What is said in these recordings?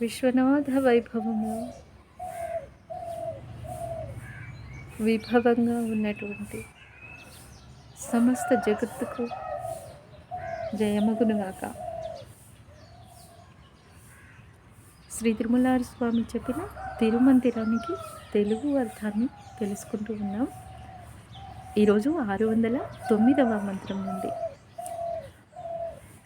విశ్వనాథ వైభవము విభవంగా ఉన్నటువంటి సమస్త జగత్తుకు జయమగునుగాక. శ్రీ తిరుమలారి స్వామి చెప్పిన తిరుమందిరానికి తెలుగు అర్థాన్ని తెలుసుకుంటూ ఉన్నాం. ఈరోజు 609వ మంత్రం నుండి.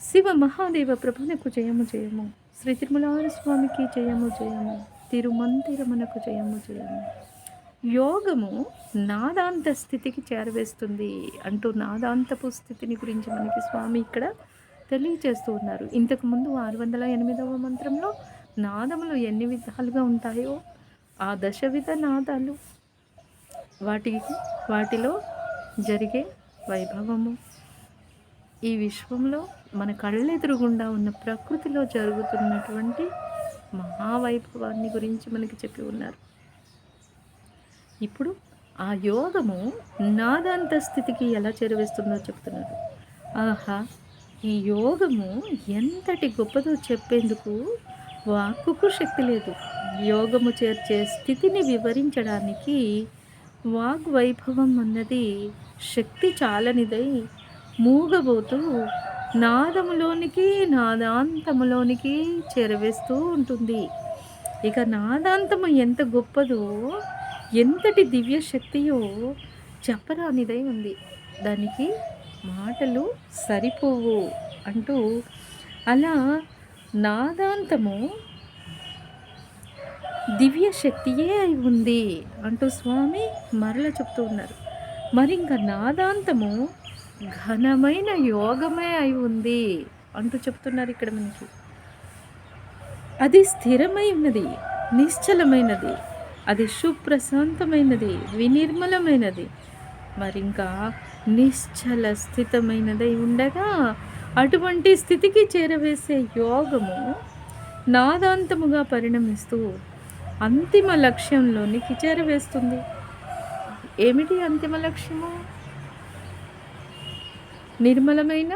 శివ మహాదేవ ప్రభునకు జయము జయము, శ్రీ తిరుమలారి స్వామికి జయము జయము, తిరుమందిరమునకు జయము జయము. యోగము నాదాంత స్థితికి చేరవేస్తుంది అంటూ నాదాంతపు స్థితిని గురించి మనకి స్వామి ఇక్కడ తెలియచేస్తూ ఉన్నారు. ఇంతకుముందు 608వ మంత్రంలో నాదములు ఎన్ని విధాలుగా ఉంటాయో ఆ దశవిధ నాదాలు, వాటిలో జరిగే వైభవము, ఈ విశ్వంలో మన కళ్ళెదురుగుండా ఉన్న ప్రకృతిలో జరుగుతున్నటువంటి మహావైభవాన్ని గురించి మనకి చెప్పి ఉన్నారు. ఇప్పుడు ఆ యోగము నాదాంత స్థితికి ఎలా చేరవేస్తుందో చెప్తున్నారు. ఆహా, ఈ యోగము ఎంతటి గొప్పదో చెప్పేందుకు వాక్కుకు శక్తి లేదు. యోగము చేర్చే స్థితిని వివరించడానికి వాగ్వైభవం అన్నది శక్తి చాలనిదై మూగబోతూ నాదములోనికి నాదాంతములోనికి చేరవేస్తూ ఉంటుంది. ఇక నాదాంతము ఎంత గొప్పదో, ఎంతటి దివ్య శక్తియో చెప్పరానిదై ఉంది. దానికి మాటలు సరిపోవు అంటూ అలా నాదాంతము దివ్య శక్తియే అయి ఉంది అంటూ స్వామి మరల చెప్తూ ఉన్నారు. మరి ఇంకా నాదాంతము ఘనమైన యోగమే అయి ఉంది అంటూ చెప్తున్నారు ఇక్కడ మనకి. అది స్థిరమై ఉన్నది, నిశ్చలమైనది, అది సుప్రశాంతమైనది, వినిర్మలమైనది, మరి ఇంకా నిశ్చల స్థితమైనదై ఉండగా అటువంటి స్థితికి చేరవేసే యోగము నాదాంతముగా పరిణమిస్తూ అంతిమ లక్ష్యంలోనికి చేరవేస్తుంది. ఏమిటి అంతిమ లక్ష్యము? నిర్మలమైన,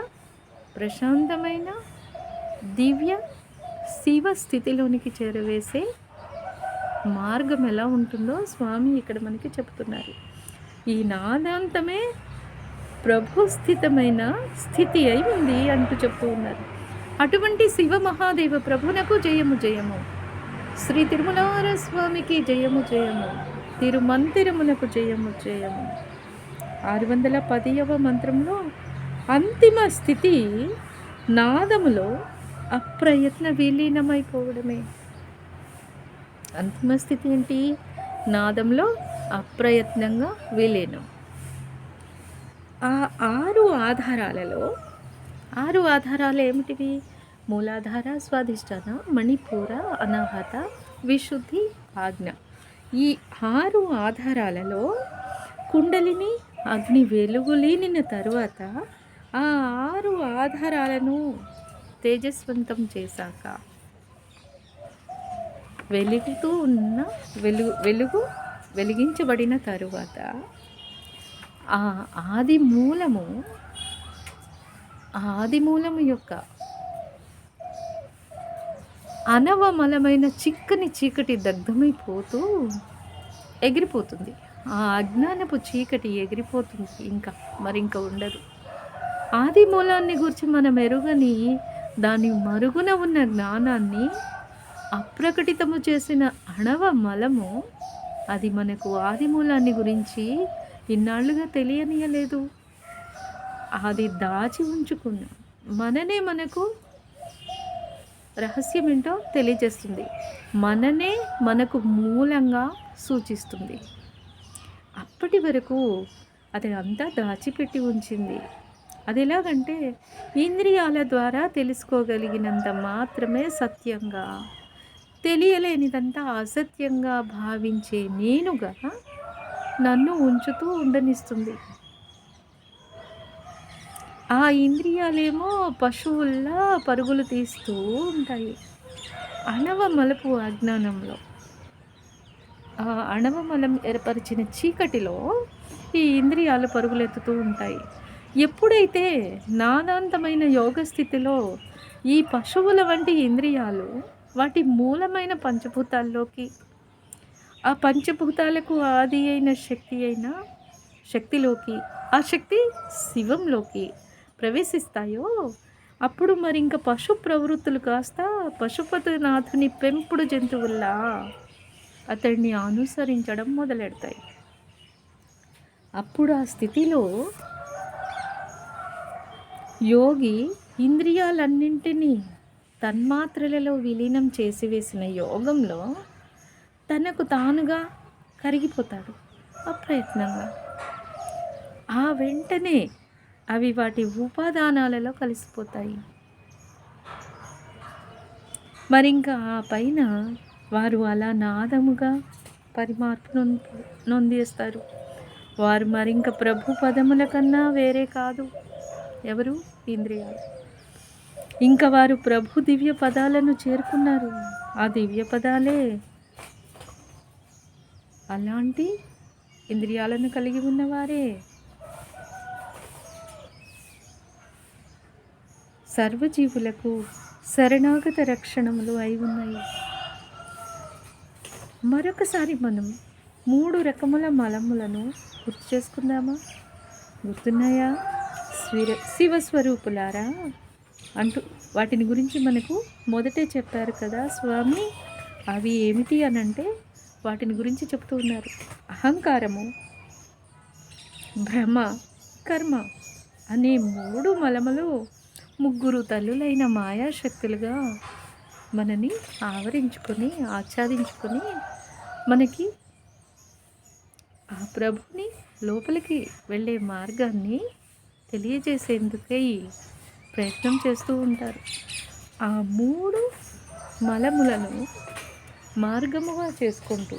ప్రశాంతమైన, దివ్య శివ స్థితిలోనికి చేరవేసే మార్గం ఎలా ఉంటుందో స్వామి ఇక్కడ మనకి చెప్తున్నారు. ఈ నాదాంతమే ప్రభుస్థితమైన స్థితి అయి ఉంది అంటూ చెప్తూ ఉన్నారు. అటువంటి శివ మహాదేవ ప్రభునకు జయము జయము, శ్రీ తిరుమలార స్వామికి జయము జయము, తిరుమందిరమునకు జయము జయము. 610వ మంత్రంలో అంతిమ స్థితి నాదములో అప్రయత్న విలీనమైపోవడమే. అంతిమ స్థితి ఏంటి? నాదంలో అప్రయత్నంగా విలీనం. ఆ 6 ఆధారాలలో 6 ఆధారాలు ఏమిటివి? మూలాధార, స్వాధిష్టాన, మణిపూర, అనాహత, విశుద్ధి, ఆజ్ఞ. ఈ 6 ఆధారాలలో కుండలిని అగ్ని వెలుగులీనిన తరువాత ఆ 6 ఆధారాలను తేజస్వంతం చేశాక వెలుగుతూ ఉన్న వెలుగు వెలిగించబడిన తరువాత ఆ ఆది మూలము యొక్క అనవమలమైన చిక్కని చీకటి దగ్ధమైపోతూ ఎగిరిపోతుంది. ఆ అజ్ఞానపు చీకటి ఎగిరిపోతుంది, మరింక ఉండదు. ఆది మూలాన్ని గురించి మనం ఎరుగని దాని మరుగున ఉన్న జ్ఞానాన్ని అప్రకటితము చేసిన అణవ మలము, అది మనకు ఆది మూలాన్ని గురించి ఇన్నాళ్ళుగా తెలియనియలేదు. అది దాచి ఉంచుకున్న మనకు రహస్యం ఏంటో తెలియజేస్తుంది, మనకు మూలంగా సూచిస్తుంది. అప్పటి వరకు అది అంతా దాచిపెట్టి ఉంచింది. అది ఎలాగంటే ఇంద్రియాల ద్వారా తెలుసుకోగలిగినంత మాత్రమే సత్యంగా, తెలియలేనిదంతా అసత్యంగా భావించే నేనుగా నన్ను ఉంచుతూ ఉండనిస్తుంది. ఆ ఇంద్రియాలేమో పశువుల్లా పరుగులు తీస్తూ ఉంటాయి అణవమలపు అజ్ఞానంలో. ఆ అణవమలం ఏర్పరిచిన చీకటిలో ఈ ఇంద్రియాలు పరుగులెత్తుతూ ఉంటాయి. ఎప్పుడైతే నాదాంతమైన యోగ స్థితిలో ఈ పశువుల వంటి ఇంద్రియాలు వాటి మూలమైన పంచభూతాల్లోకి, ఆ పంచభూతాలకు ఆది అయిన శక్తిలోకి, ఆ శక్తి శివంలోకి ప్రవేశిస్తాయో, అప్పుడు మరింక పశు ప్రవృత్తులు కాస్త పశుపతినాథుని పెంపుడు జంతువుల్లా అతడిని అనుసరించడం మొదలెడతాయి. అప్పుడు ఆ స్థితిలో యోగి ఇంద్రియాలన్నింటినీ తన్మాత్రలలో విలీనం చేసివేసిన యోగంలో తనకు తానుగా కరిగిపోతాడు అప్రయత్నంగా. ఆ వెంటనే అవి వాటి ఉపాదానాలలో కలిసిపోతాయి. మరింక ఆ పైన వారు అలా నాదముగా పరిమార్పు నొందేస్తారు. వారు మరింక ప్రభు పదముల కన్నా వేరే కాదు. ఎవరు? ఇంద్రియాలు. ఇంకా వారు ప్రభు దివ్య పదాలను చేరుకున్నారు. ఆ దివ్య పదాలే అలాంటి ఇంద్రియాలను కలిగి ఉన్నవారే సర్వజీవులకు శరణాగత రక్షణములు అయి ఉన్నాయి. మరొకసారి మనం 3 రకముల మలములను గుర్తు చేసుకుందామా? గుర్తున్నాయా? శివస్వరూపులారా అంటూ వాటిని గురించి మనకు మొదటే చెప్పారు కదా స్వామి. అవి ఏమిటి అనంటే వాటిని గురించి చెప్తూ ఉన్నారు. అహంకారము, భ్రమ, కర్మ అనే 3 మలములు 3 తల్లులైన మాయాశక్తులుగా మనని ఆవరించుకొని ఆచ్ఛాదించుకొని మనకి ఆ ప్రభుని లోపలికి వెళ్ళే మార్గాన్ని తెలియజేసేందుకై ప్రయత్నం చేస్తూ ఉంటారు. ఆ 3 మలములను మార్గముగా చేసుకుంటూ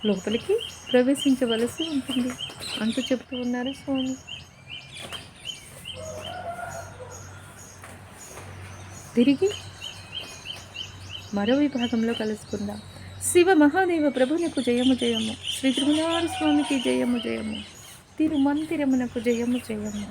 లోపలికి ప్రవేశించవలసి ఉంటుంది అంటూ చెప్తూ ఉన్నారు స్వామి. తిరిగి మరో విభాగంలో కలుసుకుందాం. శివ మహాదేవ ప్రభునకు జయము జయము. శ్రీ తిరుమలార స్వామికి జయము జయము. తిరుమంతిరమునకు జయము జయము.